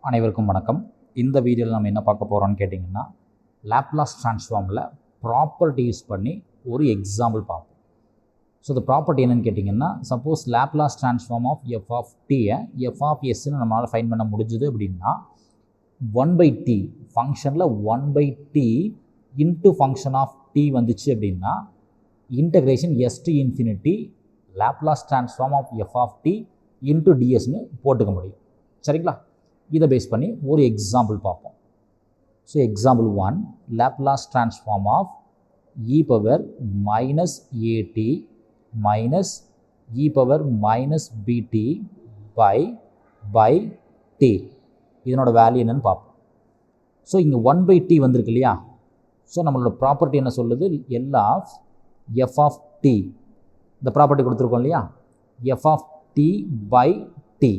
அனைவருக்கும் வணக்கம். இந்த வீடியோவில் நம்ம என்ன பார்க்க போகிறோம்னு கேட்டிங்கன்னா, லாப்லாஸ் ட்ரான்ஸ்ஃபார்மில் ப்ராப்பர்ட்டி யூஸ் பண்ணி ஒரு எக்ஸாம்பிள் பார்ப்போம். ஸோ இந்த ப்ராப்பர்ட்டி என்னென்னு கேட்டிங்கன்னா, suppose Laplace transform of f of டீயை எஃப் ஆஃப் எஸ்ன்னு நம்மளால் ஃபைண்ட் பண்ண முடிஞ்சுது அப்படின்னா, 1/t ஃபங்க்ஷனில் 1/t into function of t வந்துச்சு அப்படின்னா, integration s to infinity Laplace transform of f of t into டிஎஸ்ன்னு போட்டுக்க முடியும். சரிங்களா? இதை பேஸ் பண்ணி ஒரு எக்ஸாம்பிள் பார்ப்போம். So example 1, Laplace transform of e power minus a t minus e power minus b t by t. இதனோட வேல்யூ என்னன்னு பார்ப்போம். ஸோ இங்கே 1/t வந்திருக்கு இல்லையா? ஸோ நம்மளோட ப்ராப்பர்ட்டி என்ன சொல்லுது? L of f of t, இந்த ப்ராப்பர்ட்டி கொடுத்துருக்கோம் இல்லையா? F of t by t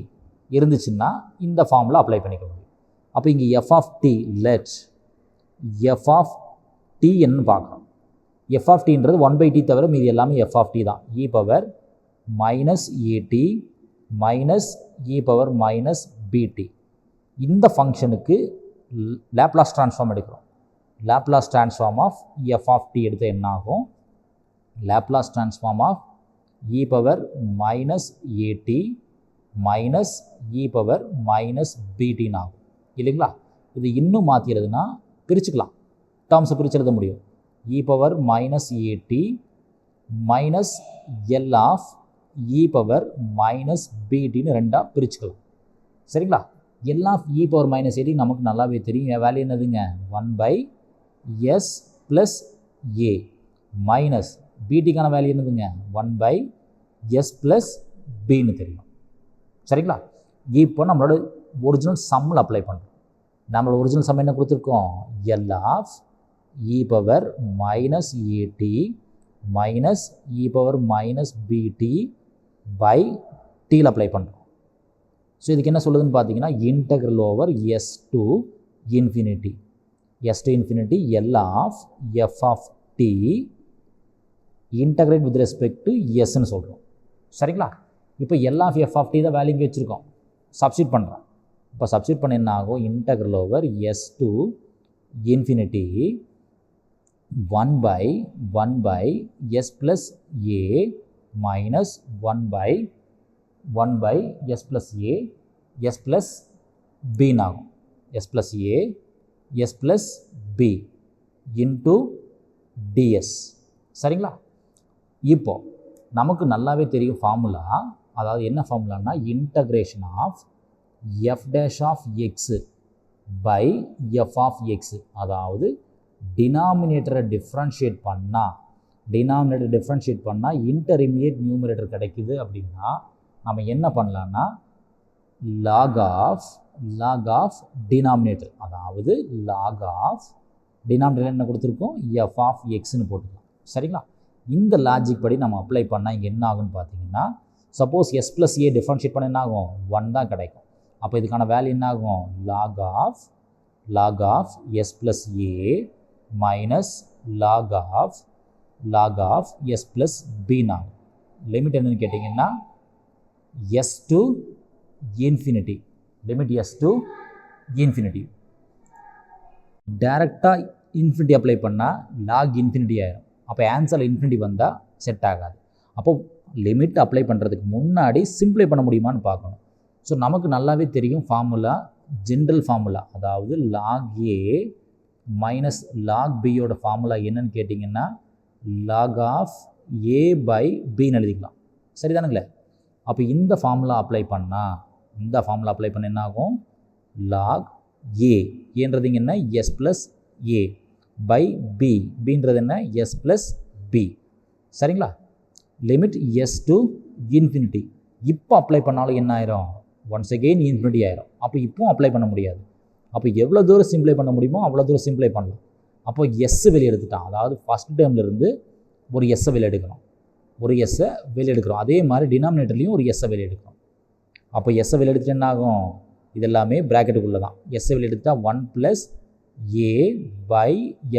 இருந்துச்சுன்னா இந்த ஃபார்மில் அப்ளை பண்ணிக்க முடியும். அப்போ இங்கே f of t let f of t என்னன்னு பார்க்குறோம். எஃப் ஆஃப் டின்றது 1/t தவிர மீது எல்லாமே எஃப் ஆஃப் டி தான். E power minus a t minus e power minus b t. இந்த ஃபங்க்ஷனுக்கு லாப்லாஸ் ட்ரான்ஸ்ஃபார்ம் எடுக்கிறோம். Laplace transform of f of t எடுத்து என்ன ஆகும்? Laplace transform of e power minus a t minus e power minus பிடின்னு ஆகும் இல்லைங்களா? இது இன்னும் மாற்றிடுதுன்னா பிரிச்சுக்கலாம், டேர்ம்ஸை பிரித்து எழுத முடியும். E power minus a t minus L of e power minus பிடின்னு ரெண்டாக பிரிச்சுக்கலாம். சரிங்களா? L of e power minus a t நமக்கு நல்லாவே தெரியும். என் வேல்யூ என்னதுங்க? 1/s ப்ளஸ் ஏ மைனஸ் பிடிக்கான வேல்யூ என்னதுங்க? 1/s ப்ளஸ் பின்னு தெரியும். சரிங்களா? இப்போ நம்மளோட ஒரிஜினல் சம்மில் அப்ளை பண்ணுறோம். நம்மளோட ஒரிஜினல் சம் என்ன கொடுத்துருக்கோம்? L of e power minus a t minus e power minus b t by டியில் அப்ளை பண்ணுறோம். ஸோ இதுக்கு என்ன சொல்லுதுன்னு பார்த்தீங்கன்னா, integral over s to infinity L of f of t integrate with respect to எஸ்ன்னு சொல்கிறோம். சரிங்களா? இப்போ L of f of t தான் வேல்யூ இங்கே வச்சுருக்கோம். சப்ஸ்டியூட் பண்ணுறோம். இப்போ சப்ஸ்டியூட் பண்ண என்ன ஆகும்? Integral over s to infinity 1/1/s plus a minus 1/1/s plus a s plus பின்னு ஆகும். S plus a s plus b into d s. சரிங்களா? இப்போ நமக்கு நல்லாவே தெரியும் ஃபார்முலா. அதாவது என்ன ஃபார்முலான்னா, integration of f dash of x by f of x. அதாவது டினாமினேட்டரை டிஃப்ரென்ஷியேட் பண்ணால் இன்டர்மீடியேட் நியூமரேட்டர் கிடைக்குது அப்படின்னா நம்ம என்ன பண்ணலான்னா, லாக் ஆஃப் டினாமினேட்டர், அதாவது லாக் ஆஃப் டினாமினேட்டர் என்ன கொடுத்துருக்கோம்? எஃப் ஆஃப் எக்ஸ்ன்னு போட்டுக்கலாம். சரிங்களா? இந்த லாஜிக் படி நம்ம அப்ளை பண்ணால் இங்கே என்ன ஆகுன்னு பார்த்தீங்கன்னா, சப்போஸ் எஸ் ப்ளஸ் ஏ டிஃப்ரென்ஷியேட் பண்ண என்ன ஆகும்? 1 தான் கிடைக்கும். அப்போ இதுக்கான வேல்யூ என்ன ஆகும்? Log of s plus a minus log of s plus பின்னு ஆகும். லிமிட் என்னன்னு கேட்டிங்கன்னா, s to infinity, limit s to infinity. டைரெக்டாக இன்ஃபினிட்டி அப்ளை பண்ணால் லாக் இன்ஃபினிட்டி ஆயிடும். அப்போ ஆன்சரில் இன்ஃபினிட்டி வந்தால் செட் ஆகாது. அப்போ லிமிட் அப்ளை பண்ணுறதுக்கு முன்னாடி சிம்ப்ளை பண்ண முடியுமான்னு பார்க்கணும். ஸோ நமக்கு நல்லாவே தெரியும் ஃபார்முலா, ஜென்ரல் ஃபார்முலா, அதாவது லாக் ஏ மைனஸ் லாக் பியோட ஃபார்முலா என்னன்னு கேட்டிங்கன்னா, லாக் ஆஃப் ஏ பை பின்னு எழுதிக்கலாம். சரிதானுங்களே? அப்போ இந்த ஃபார்முலா அப்ளை பண்ண என்ன ஆகும்? லாக் ஏன்றது இங்கே என்ன? எஸ் ப்ளஸ் ஏ பை பின்றது என்ன? S plus b. சரிங்களா? Limit s to infinity. இப்போ அப்ளை பண்ணாலும் என்ன ஆயிரும்? ஒன்ஸ் அகெயின் இன்ஃபினிட்டி ஆயிரும். அப்போ இப்போவும் அப்ளை பண்ண முடியாது. அப்போ எவ்வளோ தூரம் சிம்ப்ளை பண்ண முடியுமோ அவ்வளோ தூரம் சிம்ப்ளை பண்ணலாம். அப்போ எஸ் வெளியே எடுத்துட்டான். அதாவது ஃபஸ்ட் டேர்ம்லேருந்து ஒரு எஸ்ஸை வெளியே எடுக்கிறோம். அதே மாதிரி டினாமினேட்டர்லேயும் ஒரு எஸ்ஸை வெளியே எடுக்கிறோம். அப்போ எஸ்ஸை வெளியே எடுத்துட்டு என்ன ஆகும்? இது எல்லாமே ப்ராக்கெட்டுக்குள்ளே தான். எஸ்ஸை வெளியே எடுத்துட்டா 1 + ஏ பை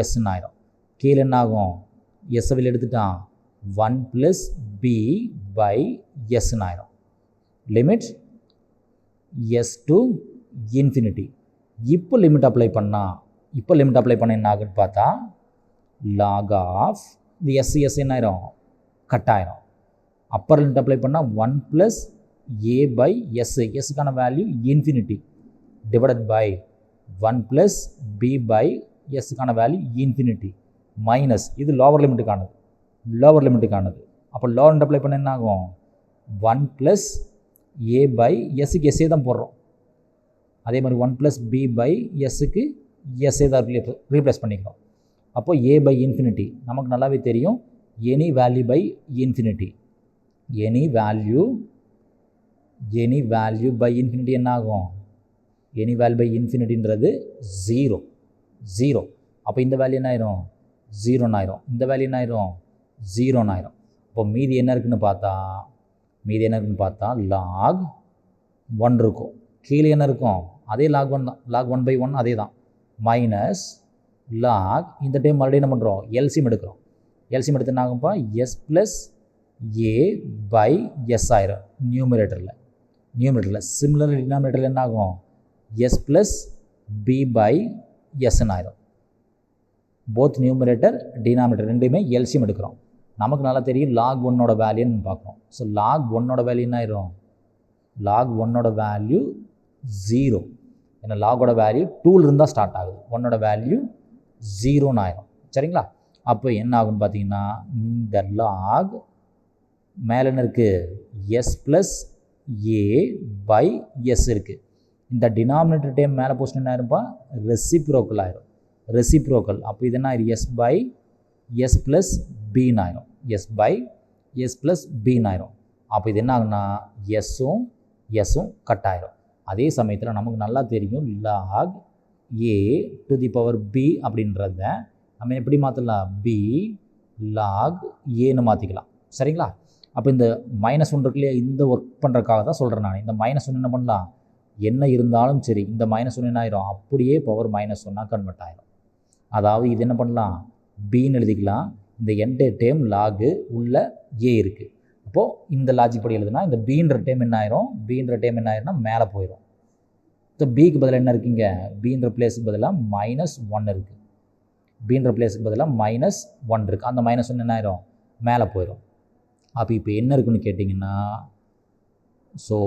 எஸ்ன்னு ஆயிரும். கீழே என்ன ஆகும்? எஸ்ஸை வெளியே எடுத்துட்டான் 1 + பி பை எஸ்ன்னு ஆயிரும். Limit s to infinity. இப்போ லிமிட் அப்ளை பண்ண என்ன ஆகுன்னு பார்த்தா லாக் ஆஃப் இந்த எஸ் என்ன ஆயிரும், கட் ஆயிரும். அப்பர் லிமிட் அப்ளை பண்ணால் 1 + a by s, எஸ்ஸுக்கான value infinity, divided by 1 + b by எஸ்ஸுக்கான வேல்யூ இன்ஃபினிட்டி, மைனஸ் இது லோவர் லிமிட்டுக்கானது. அப்போ லோவர் லிமிட் அப்ளை பண்ண என்ன ஆகும், 1 + a by எஸ்ஸுக்கு எஸ்ஸே தான் போடுறோம். அதே மாதிரி 1 + b by எஸ்ஸுக்கு எஸ்ஸே தான் ரீப்ளேஸ் பண்ணிக்கிறோம். அப்போ a by இன்ஃபினிட்டி நமக்கு நல்லாவே தெரியும், any value by infinity, any value by infinity என்ன ஆகும், எனி வேல்யூ பை இன்ஃபினிட்டின்றது 0. அப்போ இந்த வேல்யூ என்ன ஆயிரும், 0 ஆயிரும். இந்த வேல்யூ என்ன ஆயிரும், 0 ஆயிரும். அப்போ மீதி என்ன இருக்குன்னு பார்த்தா லாக் 1 இருக்கும். கீழே என்ன இருக்கும், அதே லாக் 1 தான், லாக் 1/1 அதே தான், மைனஸ் லாக். இந்த டைம் மறுபடியும் என்ன பண்ணுறோம், எல்சிஎம் எடுக்கிறோம். எல்சிஎம் எடுத்து என்ன ஆகும்ப்பா, s + a by s ஆயிரும் நியூமரேட்டரில். சிமிலர் டினாமினேட்டரில் என்ன ஆகும், s + b by s ஆயிரும். போத் நியூமரேட்டர் டினாமினேட்டர் ரெண்டுமே எல்சிஎம் எடுக்கிறோம். நமக்கு நல்லா தெரியும் லாக் 1ஓட வேல்யூன்னு பார்க்குறோம். ஸோ லாக் 1ஓட வேல்யூ என்ன ஆயிரும், லாக் 1ஓட வேல்யூ 0. ஏன்னா லாகோட வேல்யூ 2ல் இருந்தால் ஸ்டார்ட் ஆகுது, 1ஓட வேல்யூ 0 ஆயிரும். சரிங்களா? அப்போ என்ன ஆகுன்னு பார்த்தீங்கன்னா இந்த லாக் மேலே என்ன இருக்குது, s + a by s இருக்குது. இந்த டினாமினேட்டர் டைம் மேலே போஸ்ட் என்ன ஆயிருப்பா, ரெசிப்ரோக்கல் ஆயிரும். அப்போ இது என்ன ஆயிரும், s + b ஆயிரும். s + b ஆயிரும். அப்போ இது என்ன ஆகுனா எஸ்ஸும் கட் ஆயிரும். அதே சமயத்தில் நமக்கு நல்லா தெரியும் lock a to the power b அப்படின்றத நம்ம எப்படி மாற்றலாம், b log aன்னு மாற்றிக்கலாம். சரிங்களா? அப்போ இந்த -1 இருக்கு இல்லையா, இந்த ஒர்க் பண்ணுறதுக்காக தான் சொல்கிறேன் நான். இந்த -1 என்ன பண்ணலாம், என்ன இருந்தாலும் சரி இந்த -1 என்ன ஆயிரும், அப்படியே பவர் -1 கன்வெர்ட் ஆயிரும். அதாவது இது என்ன பண்ணலாம், பின்னு எழுதிக்கலாம். இந்த என்டையர் டேம் லாகு உள்ள a இருக்குது. அப்போது இந்த லாஜிக் படி எழுதுனா இந்த பீன்ற டேம் என்ன ஆயிரும்னா மேலே போயிடும். ஸோ பிக்கு பதிலாக என்ன இருக்குங்க, பீன்ற பிளேஸுக்கு பதிலாக -1 இருக்குது. -1 இருக்குது. அந்த -1 என்ன ஆயிரும், மேலே போயிடும். அப்போ இப்போ என்ன இருக்குன்னு கேட்டிங்கன்னா, ஸோ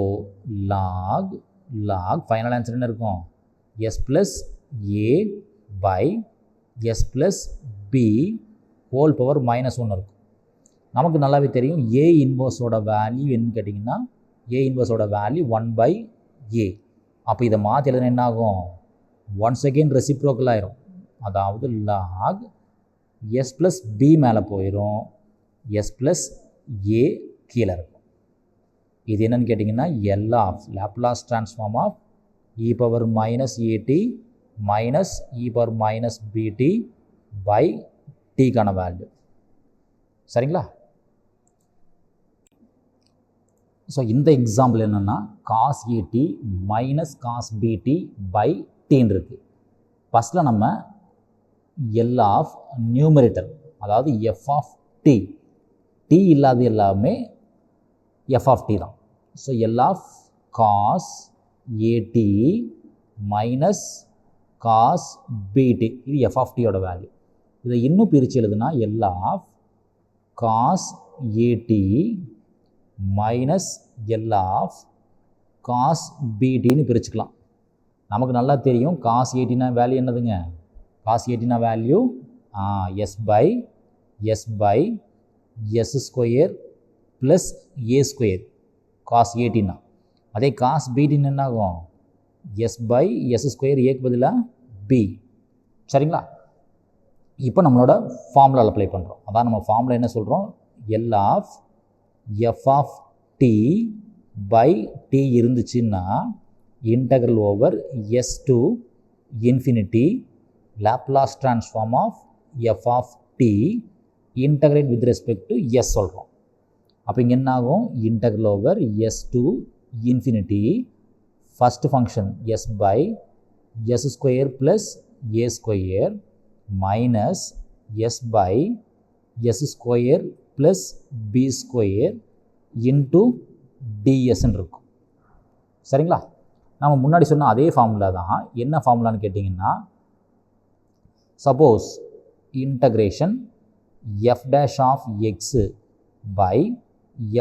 லாக் ஃபைனல் ஆன்சர் என்ன இருக்கும், s + a by s + b whole power -1 இருக்கும். நமக்கு நல்லாவே தெரியும் a இன்வர்ஸோட வேல்யூ என்னன்னு கேட்டிங்கன்னா, a இன்வர்ஸோட வேல்யூ 1/a. அப்போ இதை மாற்றி எழுதுனா என்ன ஆகும், ஒன்ஸ் அகெயின் ரெசிப்ரோக்கல் ஆயிரும். அதாவது லாக் s + b மேலே போயிடும், s + a கீழே இருக்கும். இது என்னன்னு கேட்டிங்கன்னா L of Laplace transform of e power -at minus e power -bt by tக்கான வேல்யூ. சரிங்களா? ஸோ இந்த எக்ஸாம்பிள் என்னென்னா cos at minus cos bt by tன்னு இருக்குது. ஃபஸ்ட்டில் நம்ம L ஆஃப் நியூமரேட்டர், அதாவது f ஆஃப் t இல்லாத எல்லாமே f ஆஃப் t தான். So L of cos at minus cos bt, இது f ஆஃப் t ஓட வேல்யூ. இதை இன்னும் பிரித்து எழுதுனா L of cos at minus L of cos btன்னு பிரிச்சுக்கலாம். நமக்கு நல்லா தெரியும் cos atனா வேல்யூ என்னதுங்க, cos atனா value s by s square plus a square cos atனா. அதே cos btன்னு என்ன ஆகும், s பை s ஸ்கொயர் ஏக்கு பதிலாக b. சரிங்களா? இப்போ நம்மளோட ஃபார்முலாவில் அப்ளை பண்ணுறோம். அதான் நம்ம ஃபார்முலா என்ன சொல்கிறோம், L of f of t by t இருந்துச்சுன்னா integral over s to infinity Laplace transform of f of t integrate with respect to s சொல்கிறோம். அப்போ இங்கே என்ன ஆகும், integral over s to infinity first function s by s square plus a square minus s by s square plus b square into dsன்னு இருக்கும். சரிங்களா? நம்ம முன்னாடி சொன்ன அதே ஃபார்முலா தான். என்ன ஃபார்முலான்னு கேட்டிங்கன்னா, suppose integration f dash of x by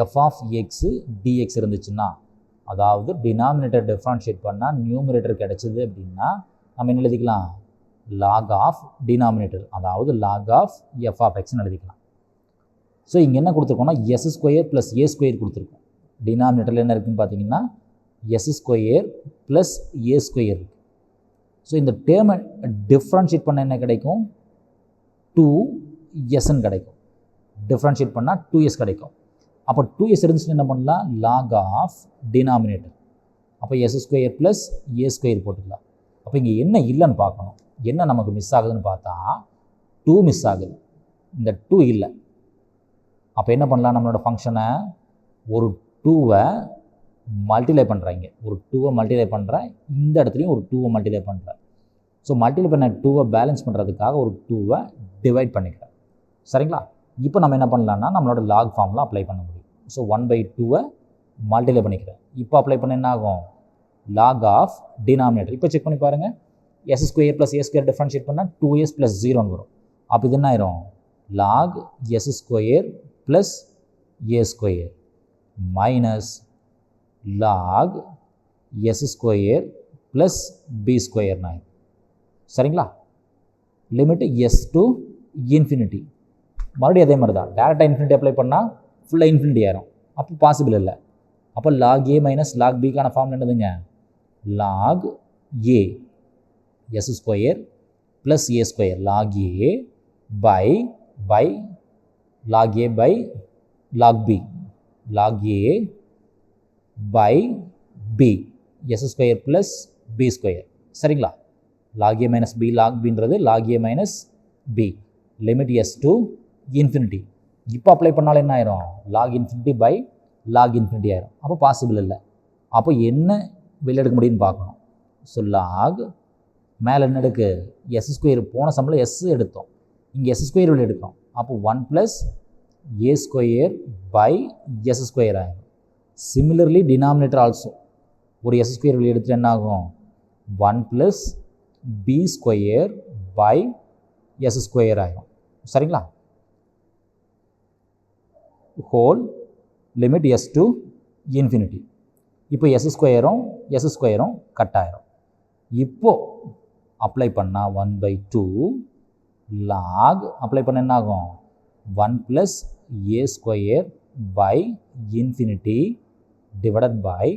f of x dx இருந்துச்சுன்னா, அதாவது டினாமினேட்டர் டிஃப்ரென்ஷியேட் பண்ணால் நியூமரேட்டர் கிடச்சிது அப்படின்னா நம்ம என்ன எழுதிக்கலாம், லாக் ஆஃப் டினாமினேட்டர், அதாவது லாக் ஆஃப் எஃப் ஆஃப் எக்ஸ்ன்னு எழுதிக்கலாம். ஸோ இங்கே என்ன கொடுத்துருக்கோம்னா S square plus a square கொடுத்துருக்கோம். டினாமினேட்டரில் என்ன இருக்குதுன்னு பார்த்தீங்கன்னா S square plus a square இருக்குது. ஸோ இந்த டேர்மை டிஃப்ரென்ஷியேட் பண்ண என்ன கிடைக்கும், 2sன்னு கிடைக்கும். டிஃப்ரென்ஷியேட் பண்ணால் 2s கிடைக்கும். அப்போ 2s இருந்துச்சுன்னு என்ன பண்ணலாம், லாக் ஆஃப் டினாமினேட்டர், அப்போ S square plus a square போட்டுக்கலாம். அப்போ இங்கே என்ன இல்லைன்னு பார்க்கணும், என்ன நமக்கு மிஸ் ஆகுதுன்னு பார்த்தா 2 மிஸ் ஆகுது, இந்த 2 இல்லை. அப்போ என்ன பண்ணலாம், நம்மளோட ஃபங்க்ஷனை ஒரு 2வை மல்டிப்ளை பண்ணுறாங்க, ஒரு 2வை மல்டிப்ளை பண்ணுறேன், இந்த இடத்துலையும் ஒரு 2வை மல்டிப்ளை பண்ணுறேன். ஸோ மல்டிப்ளை பண்ண 2வை பேலன்ஸ் பண்ணுறதுக்காக ஒரு 2வை டிவைட் பண்ணிக்கிறேன். சரிங்களா? இப்போ நம்ம என்ன பண்ணலாம்னா நம்மளோட லாக் ஃபார்மில் அப்ளை பண்ண முடியும். ஸோ 1/2வை மல்டிப்ளை பண்ணிக்கிறேன். இப்போ அப்ளை பண்ண என்ன ஆகும், லாக் ஆஃப் டினாமினேட்டர். இப்போ செக் பண்ணி பாருங்கள், s square plus a square differentiate பண்ணால் 2s + 0ன்னு வரும். அப்போ இது என்ன ஆயிரும், log s square plus a square minus log s square plus b ஸ்கொயர்னு ஆயிரும். சரிங்களா? Limit s to infinity. மறுபடியும் அதே மாதிரி தான், டேரெக்டாக இன்ஃபினிட்டி அப்ளை பண்ணால் ஃபுல்லாக இன்ஃபினிட்டி ஆயிரும். அப்போ பாசிபிள் இல்லை. அப்போ லாக் ஏ மைனஸ் லாக் பிக்கான ஃபார்ம் என்னதுங்க, log a s square plus a square, log a by log a by log b, log a by b s square plus b square. சரிங்களா? Log a minus b log பின்றது log a minus b, limit s to infinity. இப்போ apply பண்ணாலும் என்ன ஆயிரும், log infinity by log infinity ஆயிரும். அப்போ possible இல்லை. அப்போ என்ன வெளியே எடுக்க முடியும்னு பார்க்கணும். ஸோ லாக் மேலே என்ன எடுக்கு, எஸ் ஸ்கொயர், போன சம்மில் எஸ் எடுத்தோம், இங்கே எஸ் ஸ்கொயர் வெளியே எடுக்கிறோம். அப்போ 1 + a square by s square ஆகும். சிமிலர்லி டினாமினேட்டர் ஆல்சோ ஒரு எஸ் ஸ்கொயர் வெளியே எடுத்துட்டு என்ன ஆகும், 1 + b square by s square ஆகும். சரிங்களா? Whole limit s to infinity. இப்போ எஸ் ஸ்கொயரும் கட் ஆயிரும். இப்போது அப்ளை பண்ணால் 1/2 லாக் அப்ளை பண்ண என்ன ஆகும், 1 + a square by infinity divided by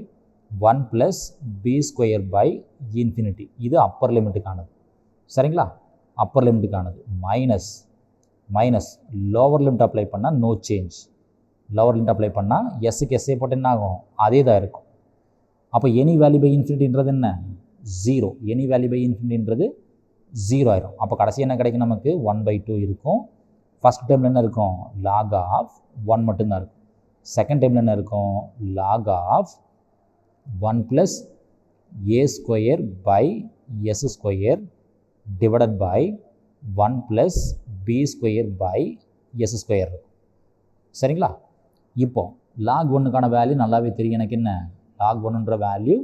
1 + b square by infinity. இது அப்பர் லிமிட்டுக்கானது. சரிங்களா? அப்பர் லிமிட்டுக்கானது மைனஸ் லோவர் லிமிட் அப்ளை பண்ணால் no change. Lower limit apply பண்ணால் எஸ்ஸுக்கு எஸ்ஏ போட்டு என்ன ஆகும், அதே தான் இருக்கும். அப்போ எனி வேல்யூ பை இன்ஃபினிட்டின்றது என்ன, 0. எனி வேல்யூ பை இன்ஃபினிட்டின்றது 0 ஆயிரும். அப்போ கடைசி என்ன கிடைக்கும், நமக்கு 1/2 இருக்கும். ஃபஸ்ட் டைமில் என்ன இருக்கும், லாக் ஆஃப் 1 மட்டும்தான் இருக்கும். செகண்ட் டைமில் என்ன இருக்கும், log of 1 + a square by s square divided by 1 + b square by s square இருக்கும். சரிங்களா? இப்போ லாக் 1க்கான வேல்யூ நல்லாவே தெரியும் எனக்கு. என்ன, லாக் 1ன்ற வேல்யூ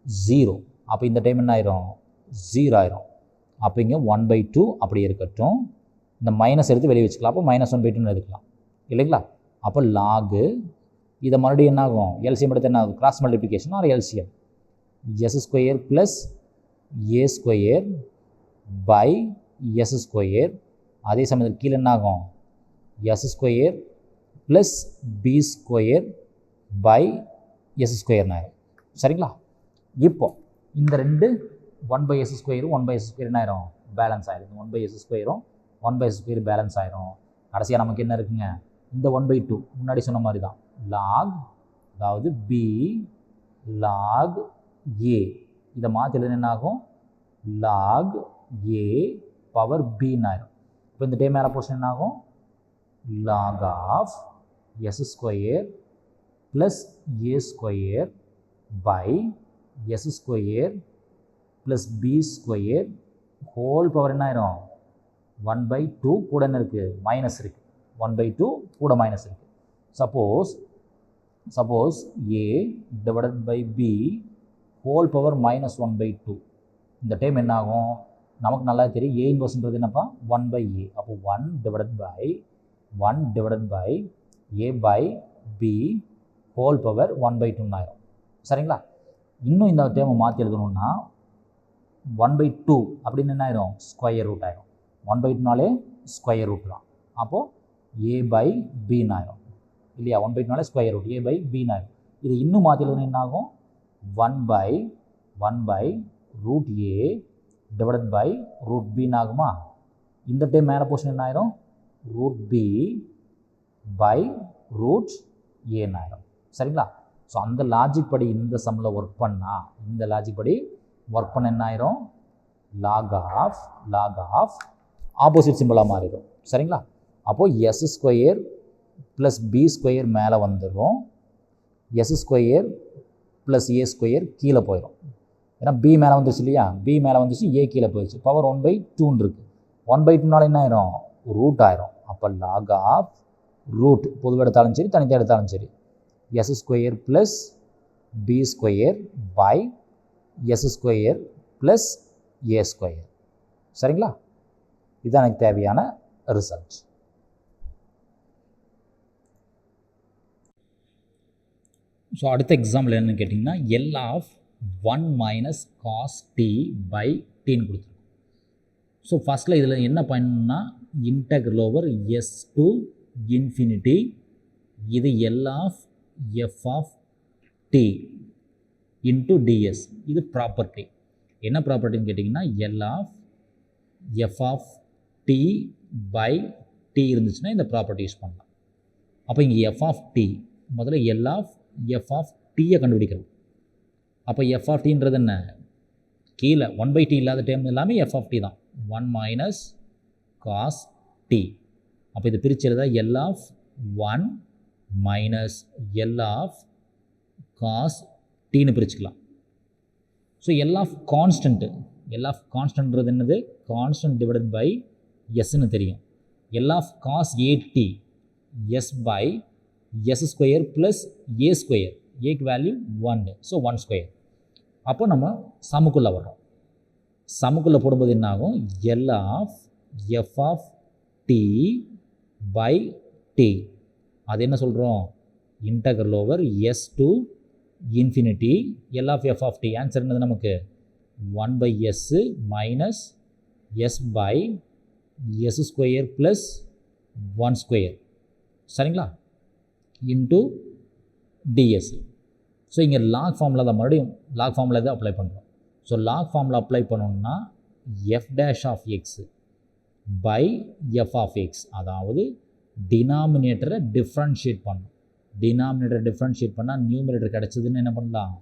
0. அப்போ இந்த டைம் என்ன ஆயிரும், 0 ஆயிரும். அப்போ இங்கே 1/2 அப்படி இருக்கட்டும். இந்த மைனஸ் எடுத்து வெளியே வச்சுக்கலாம். அப்போ -1/2ன்னு எடுக்கலாம் இல்லைங்களா? அப்போ லாகு இதை மறுபடியும் என்ன ஆகும், எல்சிஎம் எடுத்து என்ன ஆகும், cross multiplication or LCM, s square plus a square by s square. அதே சமயத்தில் கீழே என்ன ஆகும், s square plus b square by s ஸ்கொயர்னு ஆயிரும். சரிங்களா? இப்போ இந்த ரெண்டு 1/s ஸ்கொயரும் 1/s ஸ்கொயர் என்ன ஆயிரும், பேலன்ஸ் ஆயிரும். 1/s ஸ்கொயரும் 1/s ஸ்கொயர் பேலன்ஸ் ஆயிரும். கடைசியாக நமக்கு என்ன இருக்குங்க, இந்த 1/2 முன்னாடி சொன்ன மாதிரி தான், லாக், அதாவது பி லாக் ஏ, இதை மாற்றி என்ன ஆகும், லாக் ஏ பவர் பின்னு ஆயிரும். இப்போ இந்த டே மேலே போர்ஷன் என்ன ஆகும், log of s square plus a square by s square plus b square whole power என்ன ஆயிரும், 1/2 கூட என்ன இருக்குது, மைனஸ் இருக்குது, 1/2 கூட மைனஸ் இருக்குது. Suppose a divided by b whole power -1/2. இந்த டைம் என்ன ஆகும், நமக்கு நல்லா தெரியும் ஏ இன்வர்ஸ்ன்றது என்னப்பா 1/a. அப்போ 1 divided by a by b whole power 1/2 ஆயிரும். சரிங்களா? இன்னும் இந்த டேர்மை மாற்றி எழுதணும்னா 1/2 அப்படின்னு என்ன ஆயிரும், ஸ்கொயர் ரூட் ஆயிரும். 1/2னாலே ஸ்கொயர் ரூட் தான். அப்போது a by b ஆயிரும் இல்லையா? 1/2னாலே square root a by b ஆயிரும். இது இன்னும் மாற்றி எழுதணும் என்ன ஆகும், 1/√a divided by √b ஆகுமா? இந்த டைம் மேலே போர்ஷன் என்ன ஆயிரும், √b by √a ஆயிரும். சரிங்களா? ஸோ அந்த லாஜிக் படி இந்த சம்மில் ஒர்க் பண்ணால், இந்த லாஜிக் படி ஒர்க் பண்ண என்ன ஆயிரும், log ஆஃப் ஆப்போசிட் சிம்பிளாக மாறிடும். சரிங்களா? அப்போது s square plus b square மேலே வந்துடும், s square plus a square கீழே போயிடும். ஏன்னா b மேலே வந்துச்சு இல்லையா, b மேலே வந்துச்சு, a கீழே போயிடுச்சு. பவர் 1/2 இருக்குது. 1/2னால என்ன ஆயிரும், ரூட் ஆயிரும். அப்போ log ஆஃப் ரூட் பொதுவாக எடுத்தாலும் சரி தனித்தாக எடுத்தாலும் சரி s square plus b square by s square plus a square. சரிங்களா? இதுதான் எனக்கு தேவையான ரிசல்ட். ஸோ அடுத்த எக்ஸாம்பிள் என்னன்னு கேட்டிங்கன்னா L of 1 - cos t by tன்னு கொடுத்துருக்கோம். ஸோ ஃபஸ்ட்டில் இதில் என்ன பண்ணணும்னா integral over s to infinity, இது L of f of t into ds. இது ப்ராப்பர்ட்டி. என்ன ப்ராப்பர்ட்டின்னு கேட்டிங்கன்னா L of f of t by t இருந்துச்சுன்னா இந்த ப்ராப்பர்ட்டி யூஸ் பண்ணலாம். அப்போ இங்கே f ஆஃப் t முதல்ல L ஆஃப் f ஆஃப் t-யை கண்டுபிடிக்கிறோம். அப்போ f ஆஃப் t-ன்றது என்ன, கீழே 1/t இல்லாத டைம் எல்லாமே f ஆஃப் t தான். 1 - cos t. அப்போ இது பிரித்து எழுத L of 1 - L of cos t-ன்னு பிரிச்சுக்கலாம். ஸோ L ஆஃப் கான்ஸ்டன்ட்ன்றது என்னது, கான்ஸ்டன்ட் டிவைடட் பை எஸ்ன்னு தெரியும். L of cos at s by s square plus a square, ஏக்கு வேல்யூ 1, ஸோ 1 ஸ்கொயர். அப்போ நம்ம சமுக்குள்ளே வர்றோம். சமுக்குள்ளே போடும்போது என்ன ஆகும், L of f of t by t, அது என்ன சொல்கிறோம், integral over s to infinity L of f of t. Answer என்னது நமக்கு 1/s minus s by s square plus 1 square. சரிங்களா? Into ds. ஸோ இங்கே லாக் ஃபார்மில் தான் மறுபடியும் லாக் ஃபார்மில் தான் அப்ளை பண்ணுறோம். ஸோ லாக் ஃபார்மில் அப்ளை பண்ணோம்னா f dash of x by f of x, அதாவது டினாமினேட்டரை டிஃப்ரென்ஷியேட் பண்ணணும். டினாமினேட்டரை டிஃப்ரென்ஷியேட் பண்ணால் நியூமரேட்டர் கிடச்சதுன்னு என்ன பண்ணலாம்,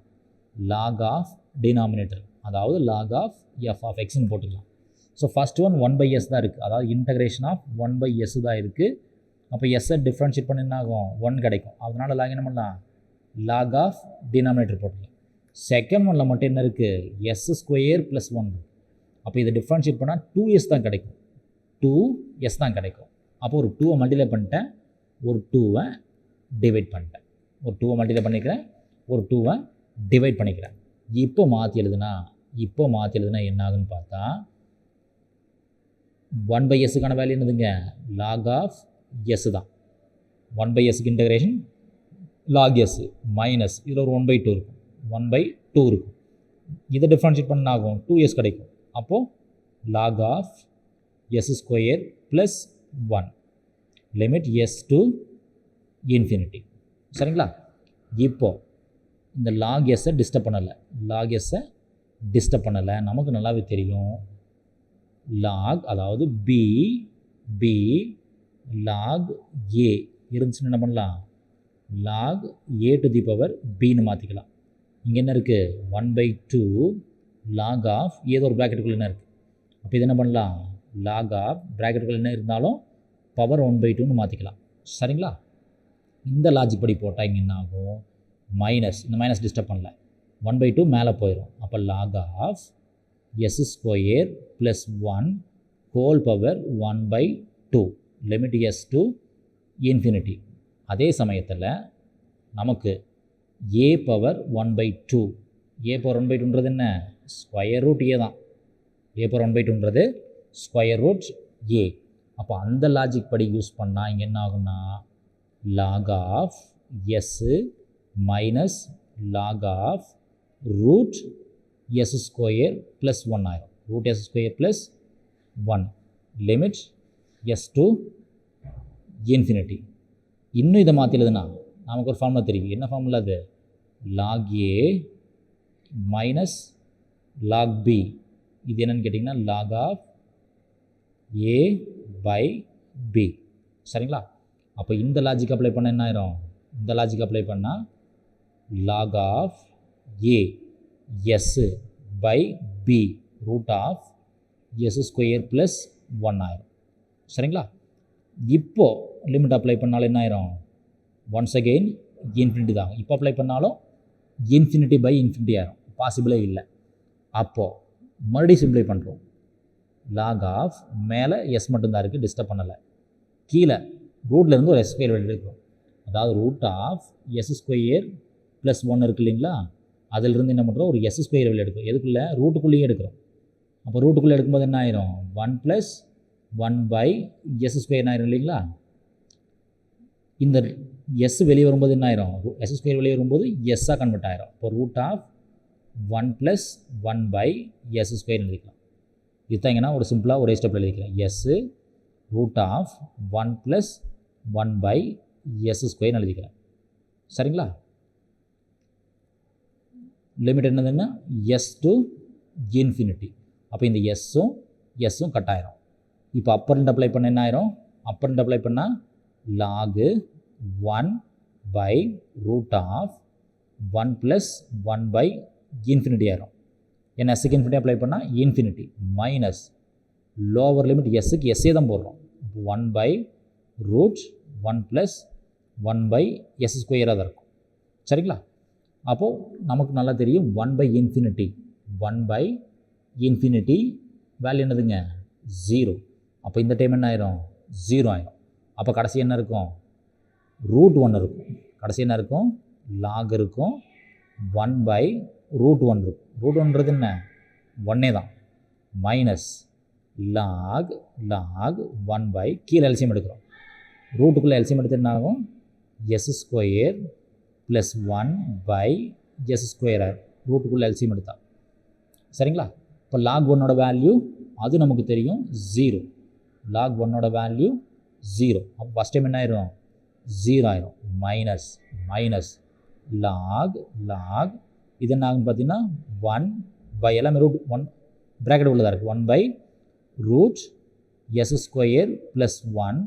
லாக் ஆஃப் டினாமினேட்டர், அதாவது லாக் ஆஃப் f ஆஃப் xன்னு போட்டுக்கலாம். ஸோ ஃபஸ்ட் ஒன் 1/s தான் இருக்குது, அதாவது இன்டகிரேஷன் ஆஃப் 1/s தான் இருக்குது. அப்போ எஸ்ஸை டிஃப்ரென்ஷியேட் பண்ண என்ன ஆகும், 1 கிடைக்கும். அதனால் லாக் என்ன பண்ணலாம், லாக் ஆஃப் டினாமினேட்டர் போட்டுக்கலாம். செகண்ட் ஒன்னில் மட்டும் என்ன இருக்குது, s ஸ்கொயர் ப்ளஸ் 1. அப்போ இதை டிஃப்ரென்ஷியேட் பண்ணால் 2s தான் கிடைக்கும், 2s தான் கிடைக்கும். அப்போ ஒரு 2-ஐ மல்டிப்ளை பண்ணிட்டேன், ஒரு 2-ஐ டிவைட் பண்ணிட்டேன், ஒரு 2-ஐ மல்டிப்ளை பண்ணிக்கிறேன், ஒரு 2-ஐ டிவைட் பண்ணிக்கிறேன். இப்போ மாற்றி எழுதுனா என்ன ஆகுன்னு பார்த்தா 1/sக்கான வேல்யூ என்னதுங்க, லாக் ஆஃப் s தான். 1/sக்கு இன்டகிரேஷன் லாக் s மைனஸ் இதில் ஒரு 1/2 இருக்கும், 1/2 இருக்கும். இதை டிஃப்ரென்ஷியேட் பண்ண ஆகும் 2s கிடைக்கும். அப்போது log of s square plus 1 limit s to infinity. சரிங்களா? இப்போது இந்த லாக் s-ஐ டிஸ்டர்ப் பண்ணலை, நமக்கு நல்லாவே தெரியும் லாக், அதாவது b லாக் a இருந்துச்சுன்னு என்ன பண்ணலாம், log a to the power bன்னு மாற்றிக்கலாம். இங்கே என்ன இருக்குது, 1/2 லாக் ஆஃப் ஏதோ ஒரு ப்ராக்கெட்டுக்குள்ளே என்ன இருக்குது. அப்போ இது என்ன பண்ணலாம், லாக் ஆஃப் ப்ராக்கெட்டுக்குள்ளே என்ன இருந்தாலும் பவர் 1/2ன்னு மாற்றிக்கலாம். சரிங்களா? இந்த லாஜிக் படி போட்டால் இங்கே என்ன ஆகும், மைனஸ், இந்த மைனஸ் டிஸ்டர்ப் பண்ணல, 1/2 மேலே போயிடும். அப்போ log of s square plus 1 whole power 1/2 limit s to infinity. அதே சமயத்தில் நமக்கு a பவர் 1/2 ஏ பவர் 1/2ன்றது என்ன, ஸ்கொயர் ரூட் ஏ தான். ஏ பவர் 1/2ன்றது ஸ்கொயர் ரூட் ஏ. அப்போ அந்த லாஜிக் படி யூஸ் பண்ணால் இங்கே என்ன ஆகும்னா log of s minus log of root s square plus 1 ஆயிரும். Root s square plus 1 limit s to infinity. இன்னும் இதை மாற்றி எழுதுனா நமக்கு ஒரு ஃபார்முலா தெரியும். என்ன ஃபார்முலா அது, log a minus log b. இது என்னன்னு கேட்டிங்கன்னா log of a by b. சரிங்களா? அப்போ இந்த லாஜிக் அப்ளை பண்ண என்ன ஆயிரும், இந்த லாஜிக் அப்ளை பண்ணால் log ஆஃப் a s பை b root of s square plus 1 ஆயிரும். சரிங்களா? இப்போது லிமிட் அப்ளை பண்ணாலும் என்ன ஆயிரும், ஒன்ஸ் அகெயின் இன்ஃபினிட்டி தான். இப்போ அப்ளை பண்ணாலும் இன்ஃபினிட்டி பை இன்ஃபினிட்டி ஆயிரும், பாசிபிளே இல்லை. அப்போது மறுபடியும் சிம்ப்ளை பண்ணுறோம். log ஆஃப் மேலே எஸ் மட்டும்தான் இருக்குது, டிஸ்டர்ப் பண்ணலை. கீழே ரூட்லேருந்து ஒரு எஸ் ஸ்கொயர் வெளியே எடுக்கிறோம். அதாவது root of s square plus 1 இருக்குது இல்லைங்களா, அதிலிருந்து என்ன பண்ணுறோம், ஒரு எஸ் ஸ்கொயர் வெளியே எடுக்கிறோம். எதுக்குள்ளே, ரூட்டுக்குள்ளேயே எடுக்கிறோம். அப்போ ரூட்டுக்குள்ளே எடுக்கும்போது என்ன ஆயிரும், 1 ப்ளஸ் 1 பை எஸ் ஸ்கொயர் ஆயிரும் இல்லைங்களா. இந்த எஸ் வெளியே வரும்போது என்ன ஆயிரும், எஸ் ஸ்கொயர் வெளியே வரும்போது எஸ்ஸாக கன்வெர்ட் ஆயிரும். இப்போ root of 1 plus 1 by s square எழுதிக்கலாம். இதுதாங்கன்னா ஒரு சிம்பிளாக ஒரே ஸ்டெப்பில் எழுதிக்கலாம். S root of 1 plus 1 by s square எழுதிக்கலாம். சரிங்களா? லிமிட் என்னதுன்னா எஸ் டு இன்ஃபினிட்டி. அப்போ இந்த எஸ்ஸும் கட் ஆயிரும். இப்போ அப்பர் லிமிட் அப்ளை பண்ண என்ன ஆயிரும், அப்பர் லிமிட் அப்ளை பண்ணால் log 1 by root of 1 plus 1 by infinity ஆயிரும். என்ன எஸ்ஸுக்கு இன்ஃபினிட்டி அப்ளை பண்ணால் இன்ஃபினிட்டி மைனஸ் லோவர் லிமிட் எஸ்ஸுக்கு எஸ்ஸே தான் போடுறோம். 1 by root 1 plus 1 by s ஸ்கொயராக தான் இருக்கும். சரிங்களா? அப்போது நமக்கு நல்லா தெரியும் 1 by infinity, 1 by infinity value என்னதுங்க, 0. அப்போ இந்த டைம் என்ன ஆயிரும், 0 ஆயிரும். அப்போ கடைசி என்ன இருக்கும், ரூட் 1 இருக்கும். கடைசி என்ன இருக்கும், log இருக்கும், 1 பை ரூட் 1 இருக்கும். ரூட் 1ன்றது என்ன, 1 தான், மைனஸ் log 1 பை கீழே எல்சியம் எடுக்கிறோம். ரூட்டுக்குள்ளே எல்சியம் எடுத்து என்ன ஆகும், s square plus 1 by s square ஆகும். ரூட்டுக்குள்ளே எல்சியம் எடுத்தா. சரிங்களா? இப்போ log 1ஓட வேல்யூ அது நமக்கு தெரியும் 0. log 1ஓட வேல்யூ 0. அப்போ ஃபஸ்ட் டைம் என்ன ஆயிரும், 0 ஆயிரும். மைனஸ் log இது என்ன ஆகுன்னு பார்த்தீங்கன்னா 1 பை எல்லாமே ரூட் 1 ப்ராக்கெட் உள்ளதாக இருக்குது. 1 by root s square plus 1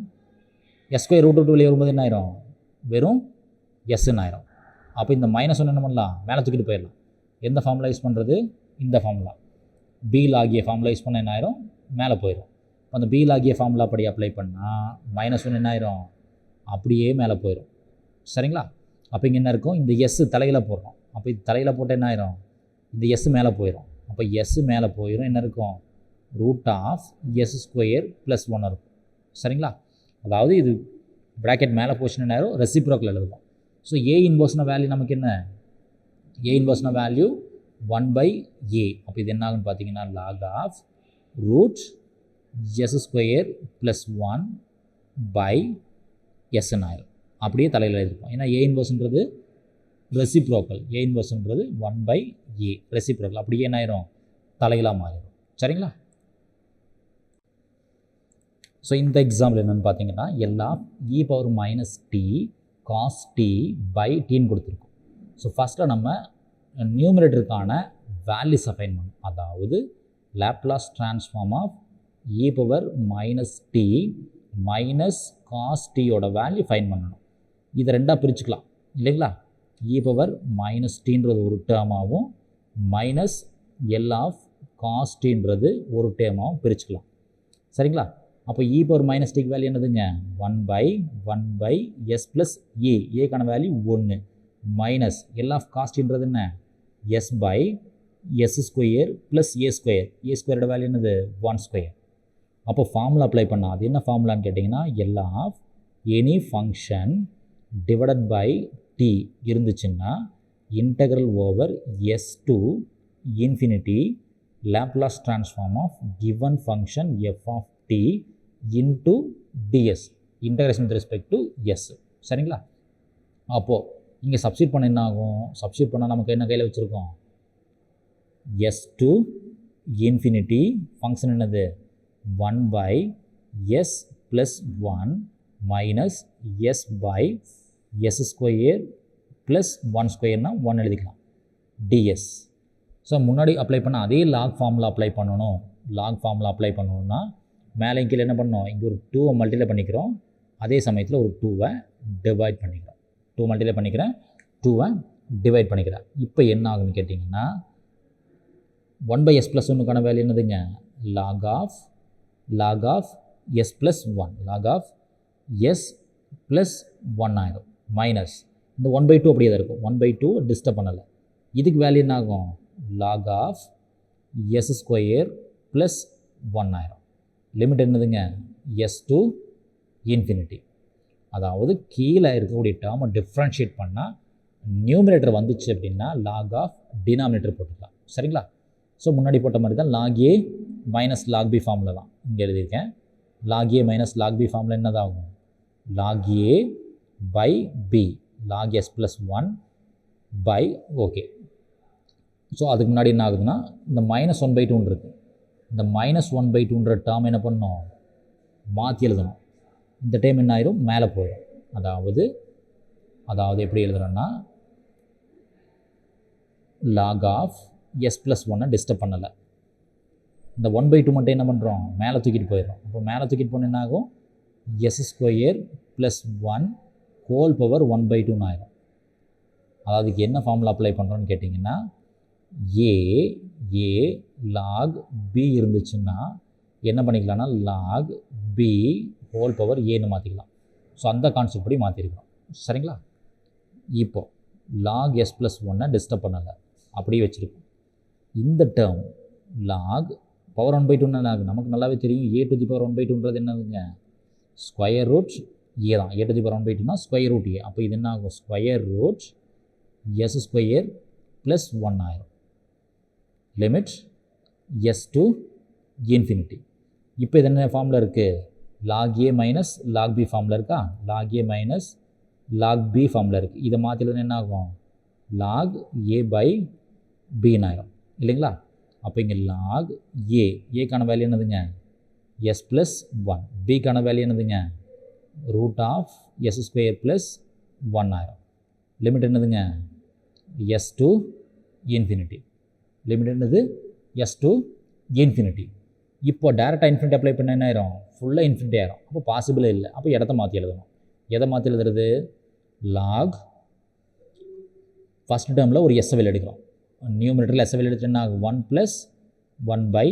s square root விட்டு வெளியே வரும்போது என்ன ஆயிரும், வெறும் எஸ்ன்னு ஆயிரும். அப்போ இந்த -1 என்ன பண்ணலாம், மேலே தூக்கிட்டு போயிடலாம். எந்த ஃபார்முலா யூஸ் பண்ணுறது, இந்த formula b log a formula use பண்ண என்ன ஆயிரும், மேலே போயிடும். அந்த பி log a ஃபார்முலா படி அப்ளை பண்ணால் -1 என்ன ஆயிரும், அப்படியே மேலே போயிடும். சரிங்களா? அப்போ இங்கே என்ன இருக்கும், இந்த எஸ் தலையில் போடுறோம். அப்போ இது தலையில் போட்டால் என்ன ஆயிரும், இந்த எஸ் மேலே போயிடும். அப்போ எஸ் மேலே போயிடும். என்ன இருக்கும், root of s square plus 1 இருக்கும். சரிங்களா? அதாவது இது ப்ராக்கெட் மேலே போச்சுன்னு என்ன ஆயிரும், ரெசிப்ரோக்கல் எழுதுவோம். ஸோ ஏ இன்வர்ஸ்ன வேல்யூ நமக்கு என்ன, ஏ இன்வர்ஸ்ன வேல்யூ 1 பை ஏ. அப்போ இது என்ன ஆகுன்னு பார்த்தீங்கன்னா log of root s square plus 1 by எஸ்ன்னு ஆயிரும். அப்படியே தலையில் எழுதிருப்போம். ஏன்னா ஏ இன்வர்ஸ்ன்றது ரெசிப்ரோக்கல், ஏ இன்வர்ஸ்ன்றது 1 பை ஏ ரெசிப்ரோக்கல். அப்படியே என்ன ஆயிரும், தலையிலாக மாறிடும். சரிங்களா? ஸோ இந்த எக்ஸாம்பிள் என்னென்னு பார்த்தீங்கன்னா எல்லாம் e power minus t cos t by டின்னு கொடுத்துருக்கோம். ஸோ ஃபஸ்ட்டில் நம்ம நியூமரேட்டருக்கான வேல்யூஸ் அஃபைன் பண்ணணும். அதாவது Laplace transform of e power minus t minus cos டியோட வேல்யூ ஃபைன் பண்ணணும். இதை ரெண்டாக பிரிச்சுக்கலாம் இல்லைங்களா. இ பவர் மைனஸ் டின்றது ஒரு டேர்மாகவும் மைனஸ் எல் ஆஃப் காஸ் டின்றது ஒரு டேர்மாகவும் பிரிச்சுக்கலாம். சரிங்களா? அப்போ இ பவர் மைனஸ் டிக்கு வேல்யூ என்னதுங்க, 1 பை எஸ் ப்ளஸ் ஏ, ஏக்கான வேல்யூ 1 மைனஸ் எல் ஆஃப் காஸ்ட்ன்றது என்ன, s by s square plus a square, a ஸ்கொயரோட வேல்யூ என்னது 1 ஸ்கொயர். அப்போ ஃபார்முலா அப்ளை பண்ணால் அது என்ன ஃபார்முலான்னு கேட்டிங்கன்னா L of any function divided by t இருந்துச்சுன்னா integral over s to infinity Laplace transform of given function f of t into ds integration with respect to s. சரிங்களா? அப்போது இங்கே சப்ஸ்டியூட் பண்ண என்ன ஆகும்? சப்ஸ்டியூட் பண்ணால் நமக்கு என்ன கையில் வச்சுருக்கோம்? s to infinity ஃபங்க்ஷன் என்னது? 1 by s plus 1 minus s by s square plus 1 squareனா 1 எழுதிக்கலாம் ds. ஸோ முன்னாடி அப்ளை பண்ண அதே லாக் ஃபார்மில் அப்ளை பண்ணணும். லாக் ஃபார்மில் அப்ளை பண்ணணும்னா மேலே கீழே என்ன பண்ணோம்? இங்கே ஒரு 2 மல்டிப்ளை பண்ணிக்கிறோம், அதே சமயத்தில் ஒரு 2 டிவைட் பண்ணிக்கிறோம். 2 மல்டிப்ளை பண்ணிக்கிறேன், 2 டிவைட் பண்ணிக்கிறேன். இப்போ என்ன ஆகுன்னு கேட்டிங்கன்னா 1 by s plus 1க்கான வேல்யூ என்னதுங்க? log of s plus 1 log of s plus 1 ஆயிரும் மைனஸ் இந்த 1 by 2 அப்படியே தான் இருக்கும். 1 by 2 டிஸ்டர்ப் பண்ணலை. இதுக்கு வேல்யூ என்ன ஆகும்? log of s square plus 1 ஆயிரும். லிமிட் என்னதுங்க? s to infinity. அதாவது கீழே இருக்கக்கூடிய டேர்மை டிஃப்ரென்ஷியேட் பண்ணால் நியூமினேட்டர் வந்துச்சு அப்படின்னா log of டினாமினேட்டர் போட்டுக்கலாம். சரிங்களா? ஸோ முன்னாடி போட்ட மாதிரி தான் log a minus log b ஃபார்மில் தான் இங்கே எழுதியிருக்கேன். log a minus log b ஃபார்மில் என்னதாகும்? log a by b log s plus 1 by okay. So அதுக்கு முன்னாடி என்ன ஆகுதுன்னா இந்த மைனஸ் 1 by 2 இருக்குது. இந்த மைனஸ் 1 by 2ன்ற டேர்ம் என்ன பண்ணணும்? மாற்றி எழுதணும். இந்த டைம் என்ன ஆயிரும்? மேலே போயிடும். அதாவது எப்படி எழுதுறோன்னா log of s plus 1 disturb பண்ணலை. இந்த 1 by 2 மட்டும் என்ன பண்ணுறோம்? மேலே தூக்கிட்டு போயிடும். அப்போ மேலே தூக்கிட்டு போனால் என்ன ஆகும்? s square plus 1 whole power 1 by 2 ஆயிரும். அதாவது என்ன ஃபார்முலா அப்ளை பண்ணுறோன்னு கேட்டிங்கன்னா a log b இருந்துச்சுன்னா என்ன பண்ணிக்கலாம்னா log b ஹோல் பவர் ஏன்னு மாற்றிக்கலாம். ஸோ அந்த கான்செப்ட் படி மாற்றிருக்கிறோம். சரிங்களா? இப்போது log s plus 1 டிஸ்டர்ப் பண்ணலை, அப்படியே வச்சுருக்கோம். இந்த டேர்ம் log பவர் 1 by 2 என்ன ஆகும்? நமக்கு நல்லாவே தெரியும் a to the power 1 by 2ன்றது என்னதுங்க? ஸ்கொயர் ரூட் a தான். a to the power 1 by 2னா ஸ்கொயர் ரூட் a. அப்போ இது என்ன ஆகும்? Square root s square plus 1 ஆயிரும். Limit s to infinity. இப்போ இது என்ன ஃபார்மில் இருக்குது? log a minus log b ஃபார்மில் இருக்கா? log a minus log b ஃபார்மில் இருக்குது. இதை மாற்றிலன்னு என்ன ஆகும்? log a by b ஆயிரும் இல்லைங்களா? அப்போ இங்கே log ஏக்கான வேல்யூ என்னதுங்க? s plus 1. பிக்கான வேல்யூ என்னதுங்க? Root of s square plus 1 ஆயிரும். லிமிட் என்னதுங்க? s to infinity. லிமிட் என்னது? s to infinity. இப்போ டேரெக்டாக இன்ஃபினிட்டி அப்ளை பண்ண என்ன ஆயிரும்? ஃபுல்லாக இன்ஃபினிட்டி ஆயிரும். அப்போ பாசிபிளே இல்லை. அப்போ இடத்த மாற்றி எழுதணும். எதை மாற்றி எழுதுறது? log ஃபஸ்ட் டேர்மில் ஒரு எஸ்ஸை வெளியே எடுக்கிறோம். நியூமினேட்டரில் எஸ்ஸை வெளியே எடுத்துட்டு என்ன ஆகும்? 1 ப்ளஸ் 1 by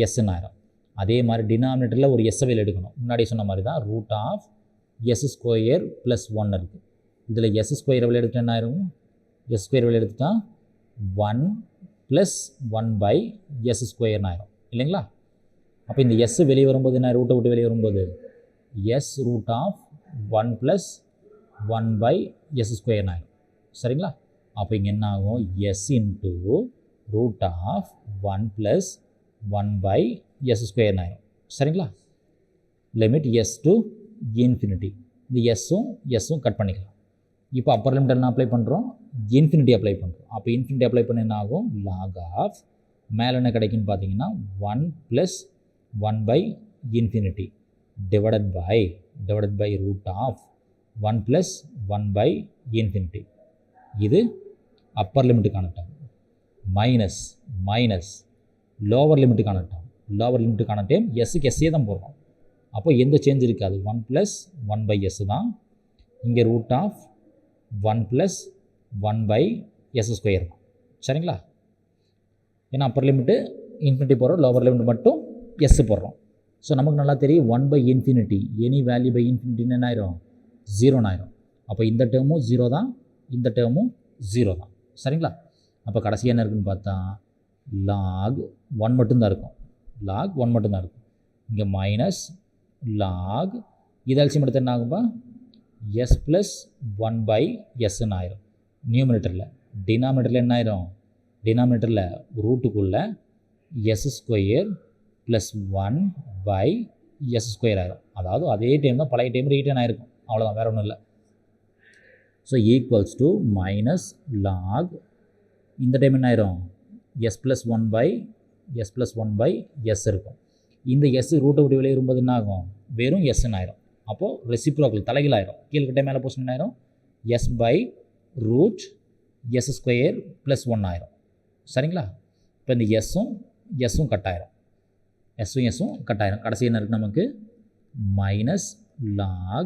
எஸ்ன்னு ஆயிரும். அதே மாதிரி டினாமினேட்டரில் ஒரு எஸ்ஸை வெளியே எடுக்கணும். முன்னாடி சொன்ன மாதிரி தான் root of s square plus 1 இருக்குது. இதில் எஸ் ஸ்கொயரை வெளியே எடுத்துட்டு என்ன ஆயிரும்? எஸ் ஸ்கொயர் வெளியே எடுத்துட்டா 1 ப்ளஸ் 1 by எஸ் ஸ்கொயர்னு ஆயிரும் இல்லைங்களா? அப்போ இந்த எஸ் வெளியே வரும்போது என்ன? ரூட்டை விட்டு வெளியே வரும்போது s root of 1 plus 1 by s ஸ்கொயர்னு ஆயிரும். சரிங்களா? அப்போ இங்கே என்ன ஆகும்? S into root of 1 plus 1 by s ஸ்கொயர்னு ஆயிரும். சரிங்களா? Limit s to infinity. இந்த எஸ்ஸும் கட் பண்ணிக்கலாம். இப்போ அப்பர் லிமிட் என்ன அப்ளை பண்ணுறோம்? இன்ஃபினிட்டி அப்ளை பண்ணுறோம். அப்போ இன்ஃபினிட்டி அப்ளை பண்ண என்ன ஆகும்? லாக் ஆஃப் மேலே என்ன கிடைக்குன்னு பார்த்தீங்கன்னா 1 plus 1 by infinity divided by root of 1 plus 1 by infinity. இது அப்பர் லிமிட்டுக்கான டேர்ம். மைனஸ் லோவர் லிமிட்டுக்கான டேர்ம். எஸ்ஸுக்கு எஸ்ஸே தான் போடுறோம். அப்போ எந்த சேஞ்ச் இருக்காது. 1 ப்ளஸ் 1 by எஸ் தான். இங்கே root of 1 plus 1 by s square தான். சரிங்களா? ஏன்னா அப்பர் லிமிட்டு இன்ஃபினிட்டி போடுறோம், லோவர் லிமிட் மட்டும் எஸ் போடுறோம். ஸோ நமக்கு நல்லா தெரியும் 1 by infinity any value by இன்ஃபினிட்டின்னு என்ன ஆயிரும்? 0 ஆயிரும். அப்போ இந்த டேர்மும் 0 தான், இந்த டேர்மும் 0 தான். சரிங்களா? அப்போ கடைசியாக என்ன இருக்குதுன்னு பார்த்தா லாக் 1 மட்டும்தான் இருக்கும். இங்கே மைனஸ் லாக் இது எல்சியம் எடுத்து என்ன ஆகும்பா? எஸ் ப்ளஸ் 1 by எஸ்ன்னு ஆயிரும் நியூமினேட்டரில். டினாமினேட்டரில் என்ன ஆயிரும், டினாமினேட்டரில் ரூட்டுக்குள்ளே s² + 1 / s² ஆயிரும். அதாவது அதே டைம் தான் பழைய டைம் ரீட்டர்ன் ஆயிருக்கும், அவ்வளோதான், வேறு ஒன்றும் இல்லை. ஸோ ஈக்குவல்ஸ் டு -log இந்த டைம் என்ன ஆயிரும், s + 1/s இருக்கும். இந்த s ரூட்டை விட்டு வெளியே வரும்போது என்ன ஆகும், வெறும் sன்னு ஆயிரும். அப்போது ரெசிப்ரோக்கல் தலைகீழ் ஆயிரும். கீழ்கிட்ட மேலே போச்சு என்ன ஆயிரும், s/√s² + 1 ஆயிரும். சரிங்களா? இப்போ இந்த எஸ்ஸும் கட் ஆயிரும், எஸ்ஸும் கட் ஆயிரும். கடைசி என்ன இருக்குது நமக்கு, -log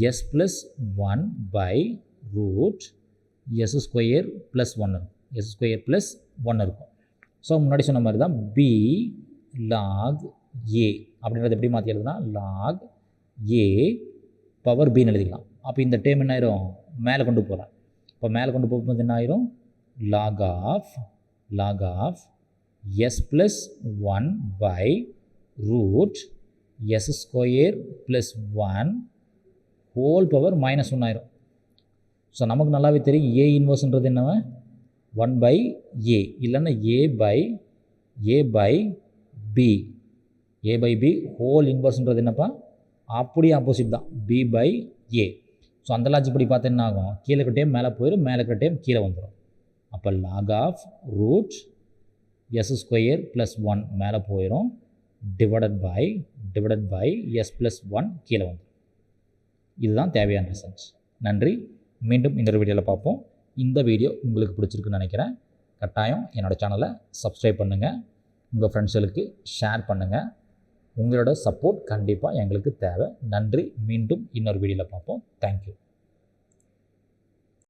s + 1/√s² + 1 இருக்கும், s² + 1 இருக்கும். ஸோ முன்னாடி சொன்ன மாதிரி தான் b log a அப்படின்றது எப்படி மாற்றி எழுதுனா, log a பவர் bன்னு எழுதிக்கலாம். அப்போ இந்த டேம் என்ன ஆயிரும், மேலே கொண்டு போகிறேன். இப்போ மேலே கொண்டு போகும்போது என்ன ஆயிரும், log of s + 1/√s² + 1 whole power -1 ஆயிரும். ஸோ நமக்கு நல்லாவே தெரியும் a இன்வர்ஸ்ன்றது என்னவா, 1/a இல்லைன்னா a/b ஹோல் இன்வர்ஸ்ன்றது என்னப்பா, அப்படியே ஆப்போசிட் தான், b/a. ஸோ அந்த லாஜிக் படி பார்த்தா என்ன ஆகும், கீழே இருக்கிற டைம் மேலே போயிடும், மேலே இருக்கிற டைம் கீழே வந்துடும். அப்போ log of √s² + 1 மேலே போயிடும், டிவைடட் பை s + 1 கீழே வந்துடும். இதுதான் தேவையான ரிசல்ட்ஸ். நன்றி. மீண்டும் இன்னொரு வீடியோவில் பார்ப்போம். இந்த வீடியோ உங்களுக்கு பிடிச்சிருக்குன்னு நினைக்கிறேன். கட்டாயம் என்னோடய சேனலை சப்ஸ்கிரைப் பண்ணுங்கள், உங்கள் ஃப்ரெண்ட்ஸுகளுக்கு ஷேர் பண்ணுங்கள். உங்களோட சப்போர்ட் கண்டிப்பாக எங்களுக்கு தேவை. நன்றி. மீண்டும் இன்னொரு வீடியோவில் பார்ப்போம். தேங்க்யூ.